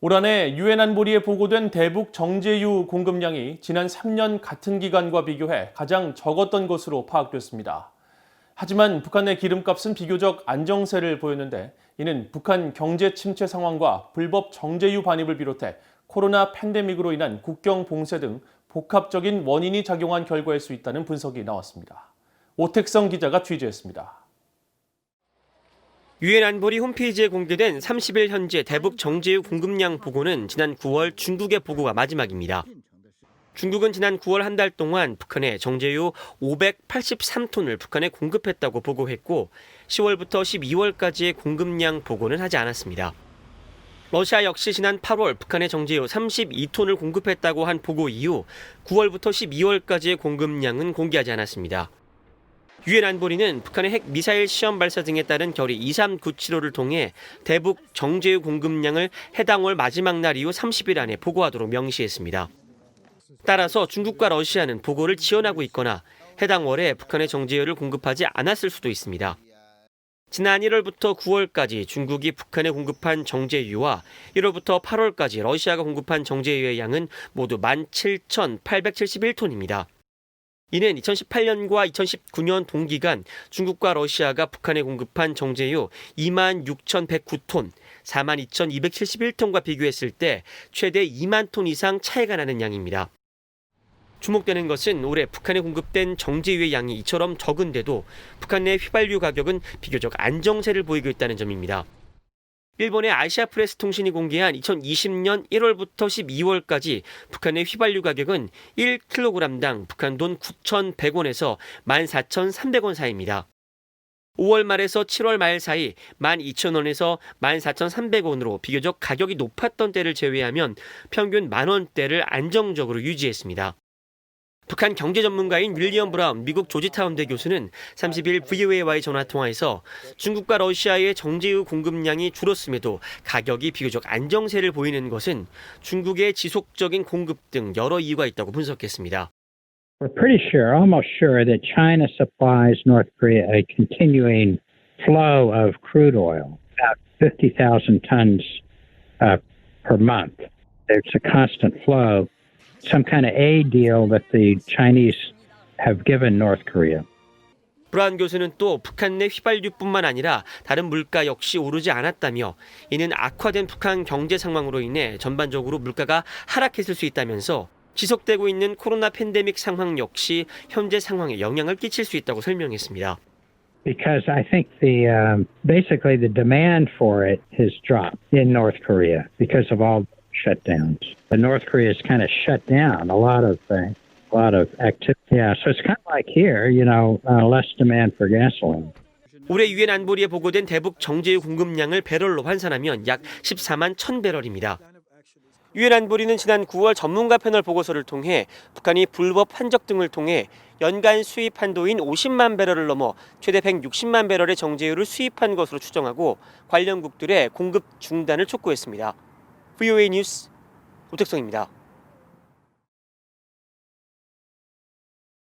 올 한해 유엔 안보리에 보고된 대북 정제유 공급량이 지난 3년 같은 기간과 비교해 가장 적었던 것으로 파악됐습니다. 하지만 북한의 기름값은 비교적 안정세를 보였는데 이는 북한 경제 침체 상황과 불법 정제유 반입을 비롯해 코로나 팬데믹으로 인한 국경 봉쇄 등 복합적인 원인이 작용한 결과일 수 있다는 분석이 나왔습니다. 오택성 기자가 취재했습니다. 유엔 안보리 홈페이지에 공개된 30일 현재 대북 정제유 공급량 보고는 지난 9월 중국의 보고가 마지막입니다. 중국은 지난 9월 한 달 동안 북한에 정제유 583톤을 북한에 공급했다고 보고했고 10월부터 12월까지의 공급량 보고는 하지 않았습니다. 러시아 역시 지난 8월 북한에 정제유 32톤을 공급했다고 한 보고 이후 9월부터 12월까지의 공급량은 공개하지 않았습니다. 유엔 안보리는 북한의 핵 미사일 시험 발사 등에 따른 결의 23975를 통해 대북 정제유 공급량을 해당 월 마지막 날 이후 30일 안에 보고하도록 명시했습니다. 따라서 중국과 러시아는 보고를 지연하고 있거나 해당 월에 북한의 정제유를 공급하지 않았을 수도 있습니다. 지난 1월부터 9월까지 중국이 북한에 공급한 정제유와 1월부터 8월까지 러시아가 공급한 정제유의 양은 모두 17,871톤입니다. 이는 2018년과 2019년 동기간 중국과 러시아가 북한에 공급한 정제유 26,109톤, 42,271톤과 비교했을 때 최대 2만 톤 이상 차이가 나는 양입니다. 주목되는 것은 올해 북한에 공급된 정제유의 양이 이처럼 적은데도 북한 내 휘발유 가격은 비교적 안정세를 보이고 있다는 점입니다. 일본의 아시아 프레스 통신이 공개한 2020년 1월부터 12월까지 북한의 휘발유 가격은 1kg당 북한 돈 9,100원에서 14,300원 사이입니다. 5월 말에서 7월 말 사이 12,000원에서 14,300원으로 비교적 가격이 높았던 때를 제외하면 평균 만원대를 안정적으로 유지했습니다. 북한 경제 전문가인 윌리엄 브라운 미국 조지타운대 교수는 30일 VOA와의 전화통화에서 중국과 러시아의 정제유 공급량이 줄었음에도 가격이 비교적 안정세를 보이는 것은 중국의 지속적인 공급 등 여러 이유가 있다고 분석했습니다. We're pretty sure, almost sure, that China supplies North Korea a continuing flow of crude oil, about 50,000 tons per month. It's a constant flow. Some kind of aid deal that the Chinese have given North Korea. 브라운 교수는 또 북한 내 휘발유뿐만 아니라 다른 물가 역시 오르지 않았다며 이는 악화된 북한 경제 상황으로 인해 전반적으로 물가가 하락했을 수 있다면서 지속되고 있는 코로나 팬데믹 상황 역시 현재 상황에 영향을 끼칠 수 있다고 설명했습니다. Because I think basically the demand for it has dropped in North Korea because of all shutdowns. North Korea has kind of shut down a lot of activity. Yeah, so it's kind of like here, less demand for gasoline. 올해 유엔 안보리에 보고된 대북 정제유 공급량을 배럴로 환산하면 약 14만 1,000배럴입니다. 유엔 안보리는 지난 9월 전문가 패널 보고서를 통해 북한이 불법 환적 등을 통해 연간 수입 한도인 50만 배럴을 넘어 최대 160만 배럴의 정제유를 수입한 것으로 추정하고 관련국들의 공급 중단을 촉구했습니다. VOA 뉴스 오택성입니다.